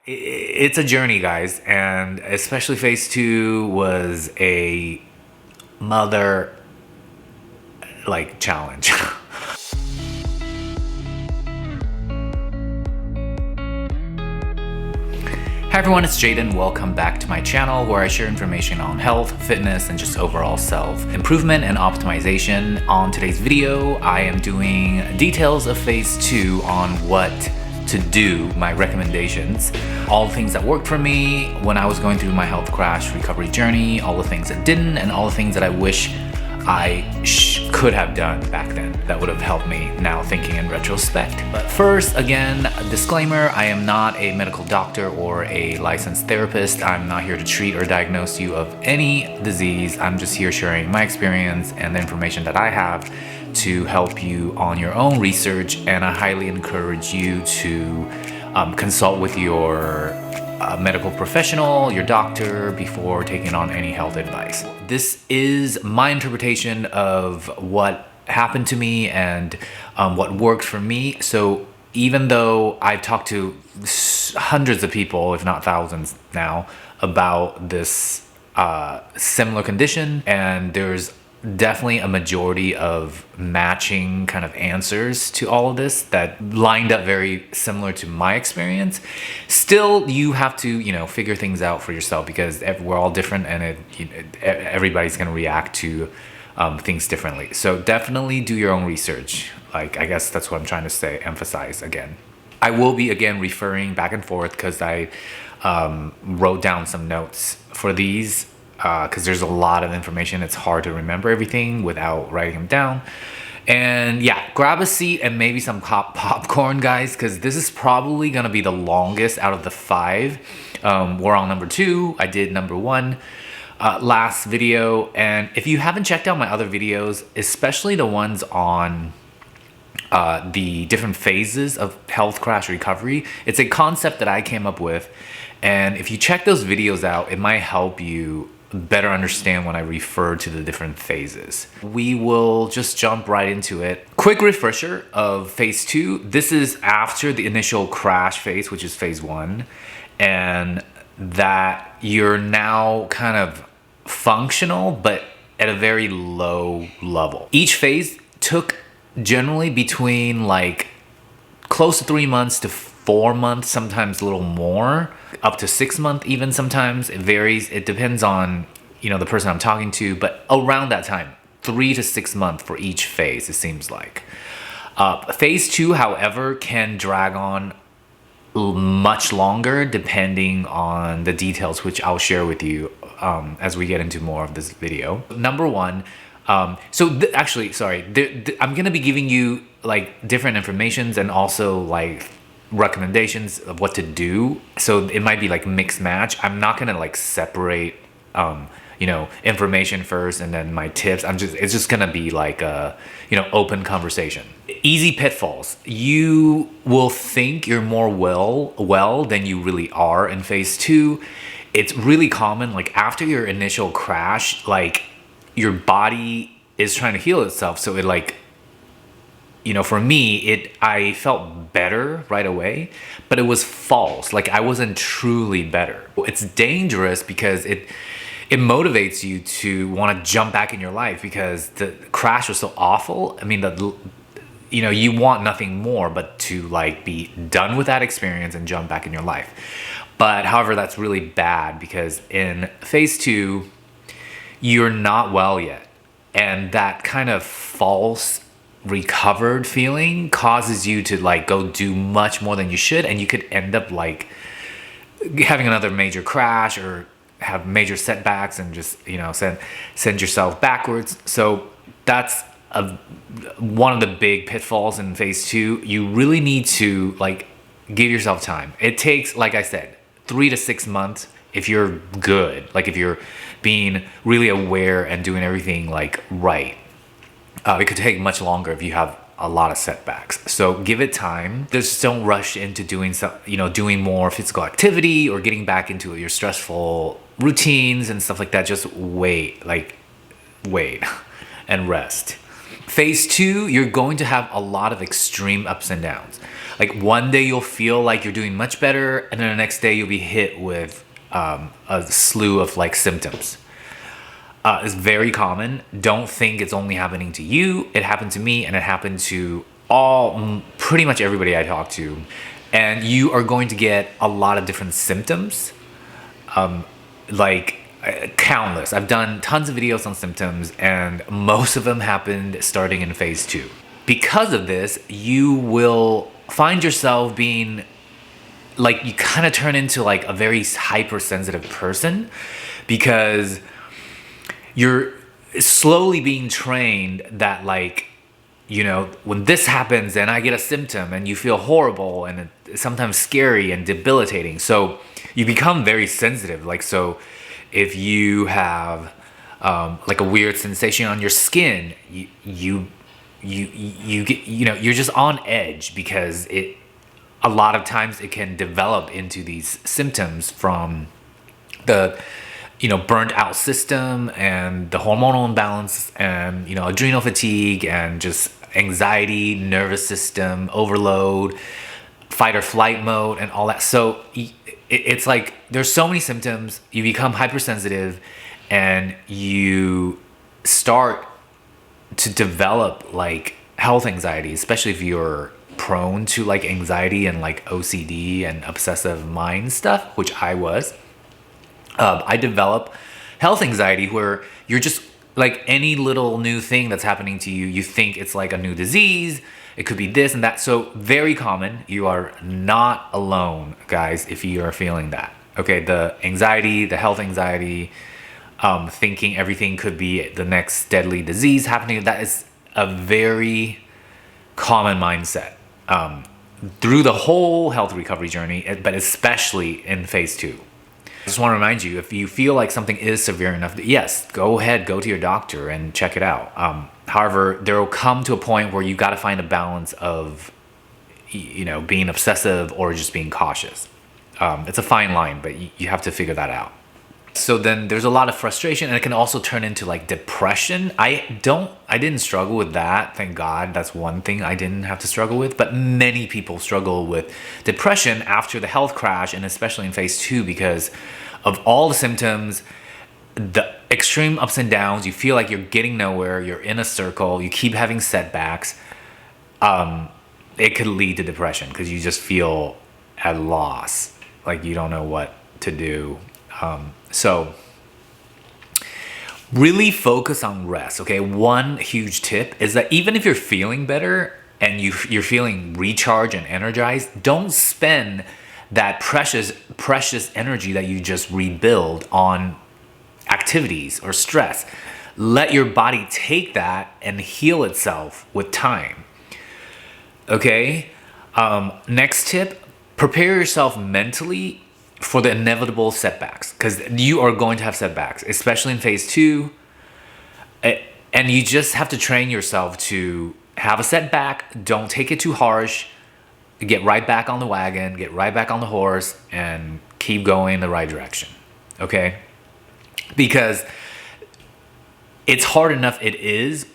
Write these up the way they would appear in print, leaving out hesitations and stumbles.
It's a journey, guys, and especially phase two was a mother challenge. Hi everyone, it's Jaden. Welcome back to my channel where I share information on health, fitness, and just overall self-improvement and optimization. On today's video, I am doing details of phase two on what to do, my recommendations, all the things that worked for me when I was going through my health crash recovery journey, all the things that didn't, and all the things that I wish I could have done back then that would have helped me now thinking in retrospect. But first, again, a disclaimer, I am not a medical doctor or a licensed therapist. I'm not here to treat or diagnose you of any disease. I'm just here sharing my experience and the information that I have to help you on your own research, and I highly encourage you to consult with your medical professional, your doctor, before taking on any health advice. This is my interpretation of what happened to me and what worked for me. So even though I've talked to hundreds of people, if not thousands now, about this similar condition, and there's definitely a majority of matching kind of answers to all of this that lined up very similar to my experience. Still, you have to, figure things out for yourself because we're all different, and everybody's going to react to things differently. So definitely do your own research. I guess that's what I'm trying to emphasize again. I will be again referring back and forth because I wrote down some notes for these. Because there's a lot of information. It's hard to remember everything without writing them down. And yeah, grab a seat and maybe some popcorn, guys, because this is probably going to be the longest out of the 5. We're on number 2. I did number 1 last video. And if you haven't checked out my other videos, especially the ones on the different phases of health crash recovery, it's a concept that I came up with. And if you check those videos out, it might help you better understand when I refer to the different phases. We will just jump right into it. Quick refresher of phase 2. This is after the initial crash phase, which is phase 1, and that you're now kind of functional, but at a very low level. Each phase took generally between close to 3 months to 4 months, sometimes a little more, up to 6 months even sometimes. It varies. It depends on, the person I'm talking to, but around that time, 3 to 6 months for each phase, it seems like. Phase 2, however, can drag on much longer depending on the details, which I'll share with you as we get into more of this video. Number 1, I'm going to be giving you different informations and also recommendations of what to do. So it might be mix match. I'm not going to separate information first and then my tips. It's just going to be open conversation. Easy pitfalls. You will think you're more well than you really are in phase 2. It's really common after your initial crash, your body is trying to heal itself. So it for me, I felt better right away, but it was false. I wasn't truly better. It's dangerous because it motivates you to want to jump back in your life because the crash was so awful. I mean, you want nothing more but to be done with that experience and jump back in your life. But however, that's really bad because in phase 2, you're not well yet. And that kind of false recovered feeling causes you to go do much more than you should, and you could end up having another major crash or have major setbacks and just send yourself backwards. So that's one of the big pitfalls in phase 2. You really need to give yourself time. It takes, like I said, 3 to 6 months if you're good, if you're being really aware and doing everything right. It could take much longer if you have a lot of setbacks. So give it time. Just don't rush into doing doing more physical activity or getting back into your stressful routines and stuff like that. Just wait and rest. Phase 2, you're going to have a lot of extreme ups and downs. Like one day you'll feel like you're doing much better, and then the next day you'll be hit with a slew of like symptoms. It's very common. Don't think it's only happening to you. It happened to me, and it happened to pretty much everybody I talk to. And you are going to get a lot of different symptoms, like countless. I've done tons of videos on symptoms, and most of them happened starting in phase 2. Because of this, you will find yourself being like, you kind of turn into like a very hypersensitive person, because you're slowly being trained that, like, you know, when this happens and I get a symptom and you feel horrible and it's sometimes scary and debilitating. So you become very sensitive. Like, so if you have like a weird sensation on your skin, you get, you know, you're just on edge, because a lot of times it can develop into these symptoms from the, you know, burnt out system and the hormonal imbalance and, you know, adrenal fatigue and just anxiety, nervous system overload, fight or flight mode, and all that. So it's like there's so many symptoms. You become hypersensitive, and you start to develop like health anxiety, especially if you're prone to like anxiety and like OCD and obsessive mind stuff, which I was. I develop health anxiety, where you're just like, any little new thing that's happening to you, you think it's like a new disease. It could be this and that. So very common. You are not alone, guys, if you are feeling that. Okay, the anxiety, the health anxiety, thinking everything could be the next deadly disease happening. That is a very common mindset through the whole health recovery journey, but especially in phase 2. I just want to remind you, if you feel like something is severe enough, yes, go ahead, go to your doctor and check it out. However, there will come to a point where you got to find a balance of, you know, being obsessive or just being cautious. It's a fine line, but you have to figure that out. So then there's a lot of frustration, and it can also turn into like depression. I didn't struggle with that. Thank God. That's one thing I didn't have to struggle with, but many people struggle with depression after the health crash, and especially in phase 2, because of all the symptoms, the extreme ups and downs. You feel like you're getting nowhere. You're in a circle. You keep having setbacks. It could lead to depression, because you just feel at loss, like you don't know what to do. So really focus on rest. Okay, one huge tip is that even if you're feeling better and you're feeling recharged and energized, don't spend that precious energy that you just rebuild on activities or stress. Let your body take that and heal itself with time. Okay, next tip, prepare yourself mentally for the inevitable setbacks, because you are going to have setbacks, especially in phase 2. And you just have to train yourself to have a setback. Don't take it too harsh. Get right back on the wagon, get right back on the horse, and keep going in the right direction. Okay? Because it's hard enough it is.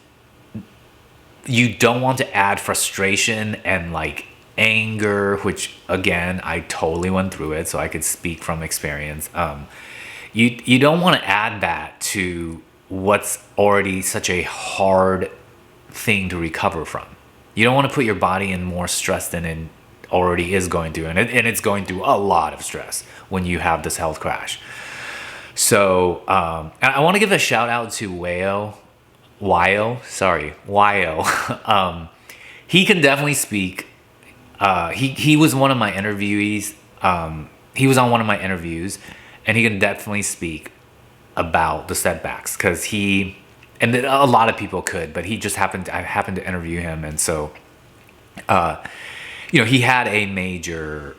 You don't want to add frustration and like anger, which again, I totally went through it, so I could speak from experience. You don't want to add that to what's already such a hard thing to recover from. You don't want to put your body in more stress than it already is going through, and it's going through a lot of stress when you have this health crash. So and I want to give a shout out to Wayo. He can definitely speak. He was one of my interviewees. He was on one of my interviews, and he can definitely speak about the setbacks, because and a lot of people could, but he just I happened to interview him, and so you know, he had a major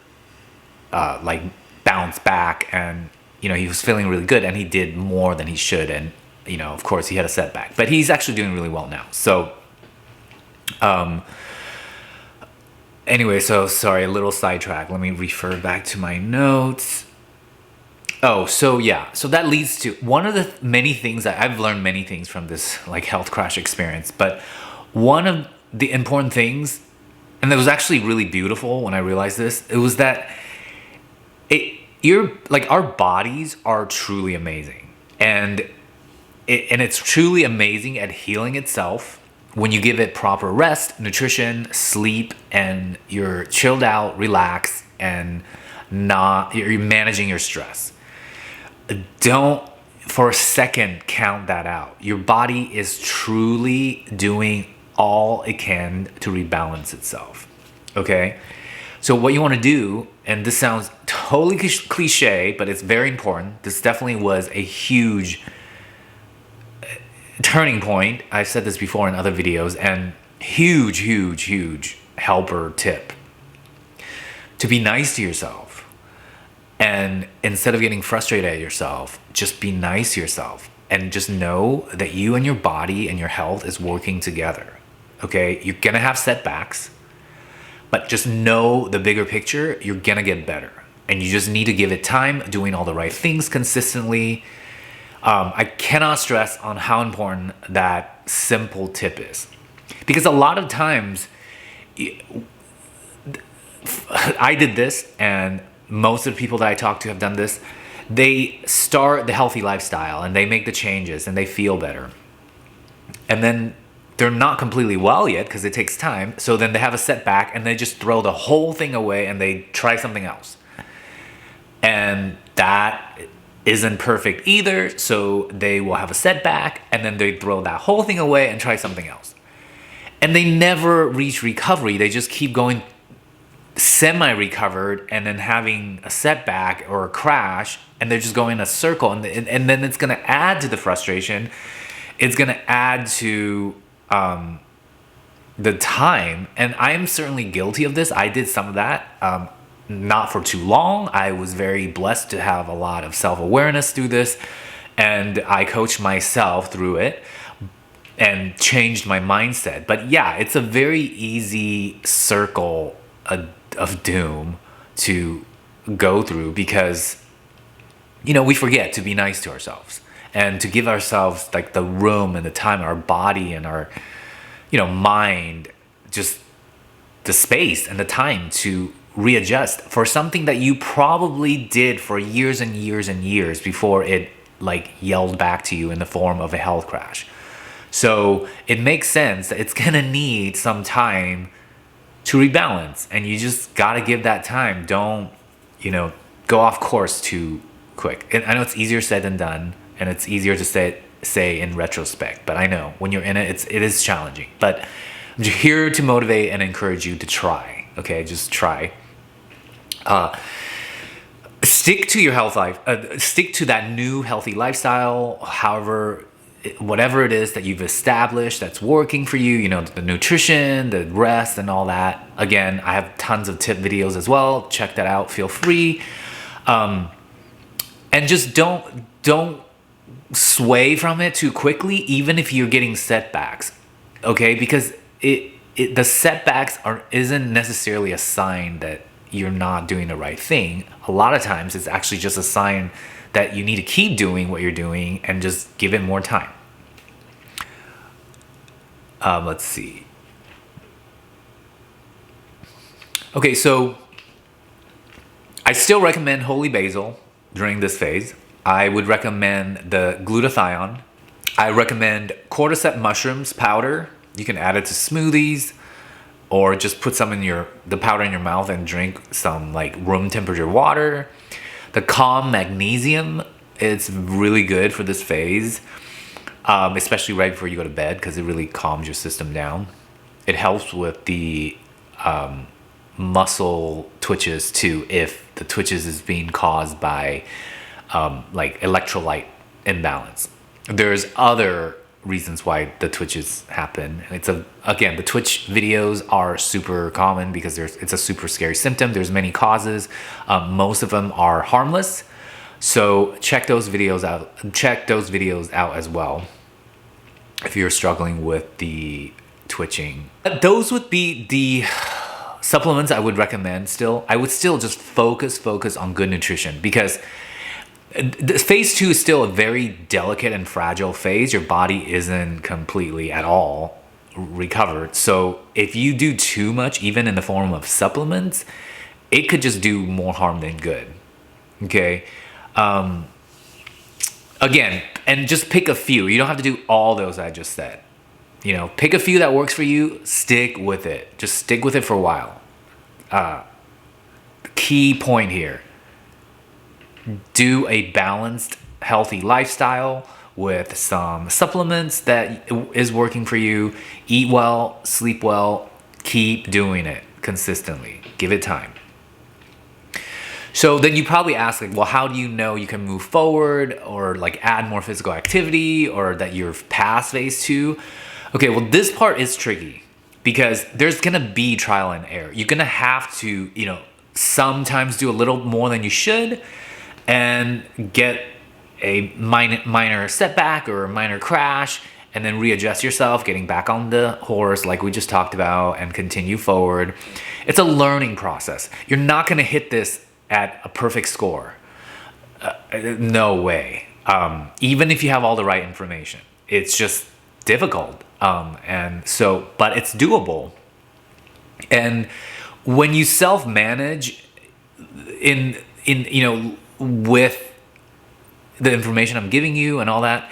like bounce back, and you know, he was feeling really good, and he did more than he should, and you know, of course he had a setback, but he's actually doing really well now. So anyway, so sorry, a little sidetrack. Let me refer back to my notes. Oh, so yeah, so that leads to one of the many things that I've learned many things from this like health crash experience, but one of the important things and it was actually really beautiful when I realized this, it was that our bodies are truly amazing, and it's truly amazing at healing itself when you give it proper rest, nutrition, sleep, and you're chilled out, relaxed, and you're managing your stress. Don't for a second count that out. Your body is truly doing all it can to rebalance itself. Okay? So what you want to do, and this sounds totally cliche, but it's very important. This definitely was a huge turning point. I've said this before in other videos, and huge helper tip. To be nice to yourself. And instead of getting frustrated at yourself, just be nice to yourself. And just know that you and your body and your health is working together. Okay? You're going to have setbacks. But just know the bigger picture, you're gonna get better. And you just need to give it time, doing all the right things consistently. I cannot stress on how important that simple tip is. Because a lot of times, I did this, and most of the people that I talk to have done this. They start the healthy lifestyle, and they make the changes, and they feel better. And then they're not completely well yet because it takes time. So then they have a setback and they just throw the whole thing away and they try something else. And that isn't perfect either. So they will have a setback and then they throw that whole thing away and try something else. And they never reach recovery. They just keep going semi-recovered and then having a setback or a crash, and they're just going in a circle. And then it's going to add to the frustration. It's going to add to the time, and I am certainly guilty of this. I did some of that, not for too long. I was very blessed to have a lot of self-awareness through this, and I coached myself through it and changed my mindset. But yeah, it's a very easy circle of doom to go through because, we forget to be nice to ourselves. And to give ourselves like the room and the time, our body and our, mind, just the space and the time to readjust for something that you probably did for years and years and years before it like yelled back to you in the form of a health crash. So it makes sense that it's gonna need some time to rebalance, and you just gotta give that time. Don't, go off course too quick. And I know it's easier said than done. And it's easier to say in retrospect, but I know when you're in it, it is challenging. But I'm just here to motivate and encourage you to try. Okay, just try. Stick to your health life. Stick to that new healthy lifestyle. However, whatever it is that you've established that's working for you. The nutrition, the rest, and all that. Again, I have tons of tip videos as well. Check that out. Feel free. And just don't sway from it too quickly, even if you're getting setbacks, okay? Because the setbacks isn't necessarily a sign that you're not doing the right thing. A lot of times it's actually just a sign that you need to keep doing what you're doing and just give it more time. Let's see. Okay, so I still recommend holy basil during this phase. I would recommend the glutathione. I recommend cordyceps mushrooms powder. You can add it to smoothies, or just put some in the powder in your mouth and drink some like room temperature water. The calm magnesium, it's really good for this phase, especially right before you go to bed because it really calms your system down. It helps with the muscle twitches too, if the twitches is being caused by like electrolyte imbalance. There's other reasons why the twitches happen. Again, the twitch videos are super common because it's a super scary symptom. There's many causes. Most of them are harmless. So check those videos out. Check those videos out as well if you're struggling with the twitching. Those would be the supplements I would recommend still. I would still just focus on good nutrition because phase 2 is still a very delicate and fragile phase. Your body isn't completely at all recovered. So if you do too much, even in the form of supplements, it could just do more harm than good. Okay. Again, and just pick a few. You don't have to do all those I just said. You know, pick a few that works for you, stick with it. Just stick with it for a while. Key point here. Do a balanced, healthy lifestyle with some supplements that is working for you. Eat well, sleep well, keep doing it consistently. Give it time. So then you probably ask, like, well, how do you know you can move forward or like add more physical activity or that you're past phase 2? Okay, well, this part is tricky because there's gonna be trial and error. You're gonna have to, you know, sometimes do a little more than you should and get a minor setback or a minor crash and then readjust yourself, getting back on the horse like we just talked about and continue forward. It's a learning process. You're not gonna hit this at a perfect score. No way. Even if you have all the right information, it's just difficult. And so, but it's doable. And when you self-manage in, you know, with the information I'm giving you and all that,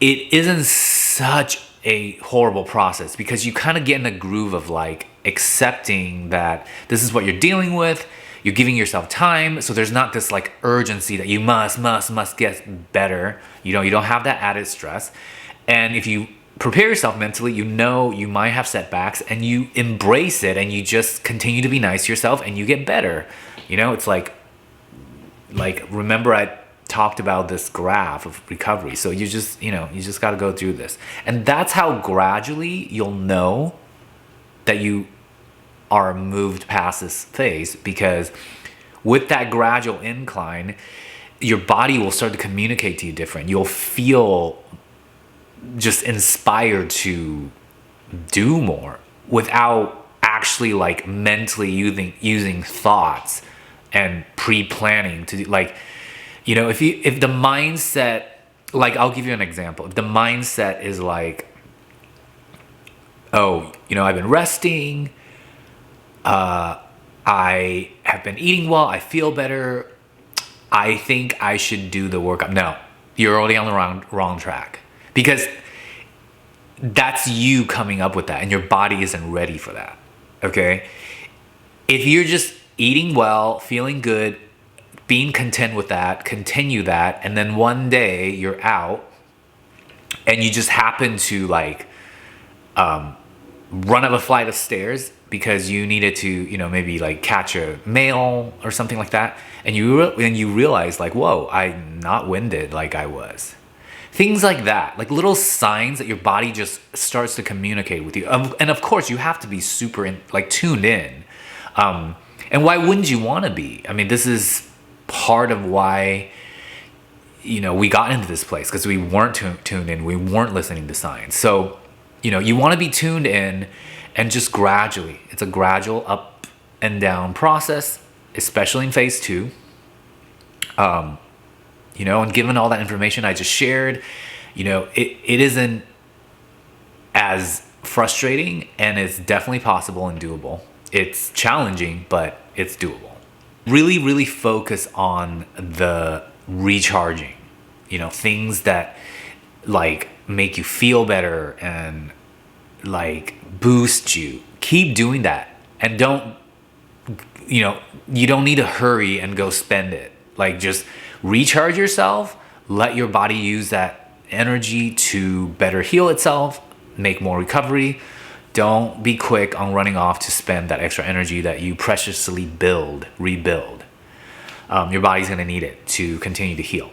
it isn't such a horrible process because you kind of get in a groove of like accepting that this is what you're dealing with. You're giving yourself time, so there's not this like urgency that you must get better. You know, you don't have that added stress. And if you prepare yourself mentally, you know you might have setbacks and you embrace it and you just continue to be nice to yourself and you get better. You know, it's like remember I talked about this graph of recovery. So you just, you know, you just got to go through this. And that's how gradually you'll know that you are moved past this phase, because with that gradual incline, your body will start to communicate to you different. You'll feel just inspired to do more without actually like mentally using thoughts and pre-planning to do, like, you know, if the mindset, like, I'll give you an example. If the mindset is like, oh, you know, I've been resting, I have been eating well, I feel better, I think I should do the workout. No, you're already on the wrong track, because that's you coming up with that and your body isn't ready for that. Okay, if you're just eating well, feeling good, being content with that, continue that, and then one day you're out and you just happen to like run up a flight of stairs because you needed to, you know, maybe like catch a mail or something like that, and you realize like, whoa, I'm not winded like I was. Things like that, like little signs that your body just starts to communicate with you. And of course, you have to be super tuned in. And why wouldn't you want to be? I mean, this is part of why, you know, we got into this place, because we weren't tuned in. We weren't listening to signs. So, you know, you want to be tuned in, and just gradually, it's a gradual up and down process, especially in phase 2. You know, and given all that information I just shared, you know, it isn't as frustrating, and it's definitely possible and doable. It's challenging, but it's doable. Really, really focus on the recharging, you know, things that like make you feel better and like boost you. Keep doing that, and don't, you know, you don't need to hurry and go spend it. Like, just recharge yourself, let your body use that energy to better heal itself, make more recovery. Don't be quick on running off to spend that extra energy that you preciously rebuild. Your body's gonna need it to continue to heal.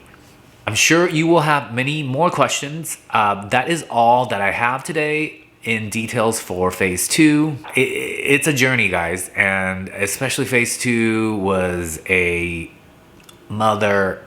I'm sure you will have many more questions. That is all that I have today in details for phase 2. It's a journey, guys, and especially phase 2 was a mother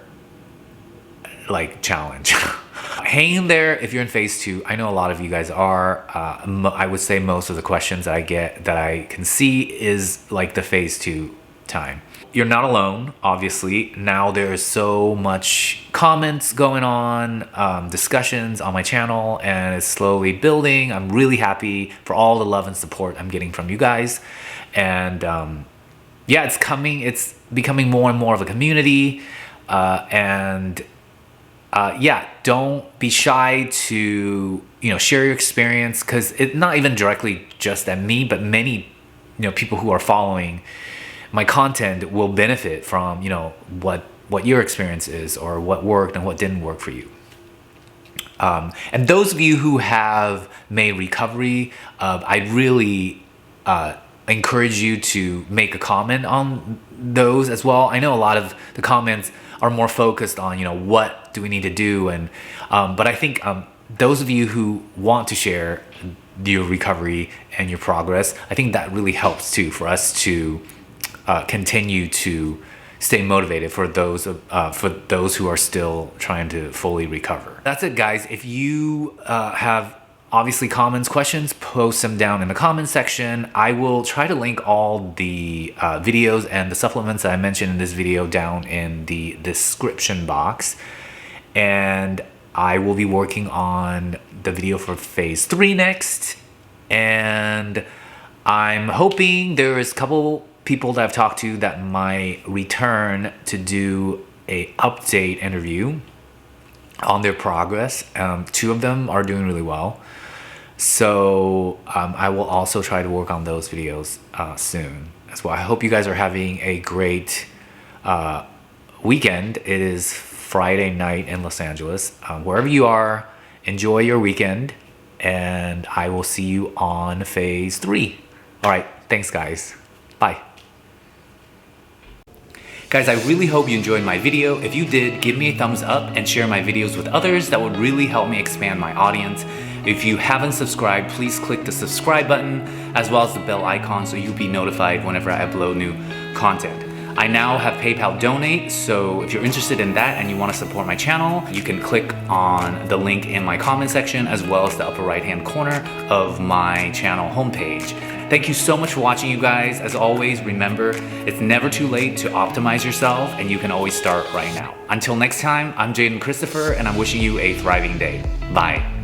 challenge. Hang in there if you're in phase 2. I know a lot of you guys are. I would say most of the questions that I get, that I can see, is like the phase 2 time. you're not alone, obviously. Now there's so much comments going on, discussions on my channel, and it's slowly building. I'm really happy for all the love and support I'm getting from you guys. And yeah, it's becoming more and more of a community. Yeah, don't be shy to, share your experience, because it's not even directly just at me, but many, people who are following my content will benefit from, what your experience is, or what worked and what didn't work for you. And those of you who have made recovery, I really encourage you to make a comment on those as well. I know a lot of the comments are more focused on, what do we need to do, and but I think those of you who want to share your recovery and your progress, I think that really helps too, for us to continue to stay motivated for those who are still trying to fully recover. That's it, guys. If you have obviously comments, questions, post them down in the comment section. I will try to link all the videos and the supplements that I mentioned in this video down in the description box. And I will be working on the video for phase 3 next. And I'm hoping there is a couple people that I've talked to that might return to do a update interview on their progress. 2 of them are doing really well. So I will also try to work on those videos soon as well. I hope you guys are having a great weekend. It is Friday night in Los Angeles. Wherever you are, enjoy your weekend, and I will see you on phase 3. All right, thanks guys. Bye. Guys, I really hope you enjoyed my video. If you did, give me a thumbs up and share my videos with others. That would really help me expand my audience. If you haven't subscribed, please click the subscribe button as well as the bell icon so you'll be notified whenever I upload new content. I now have PayPal Donate, so if you're interested in that and you want to support my channel, you can click on the link in my comment section as well as the upper right hand corner of my channel homepage. Thank you so much for watching, you guys. As always, remember, it's never too late to optimize yourself, and you can always start right now. Until next time, I'm Jaden Christopher, and I'm wishing you a thriving day. Bye.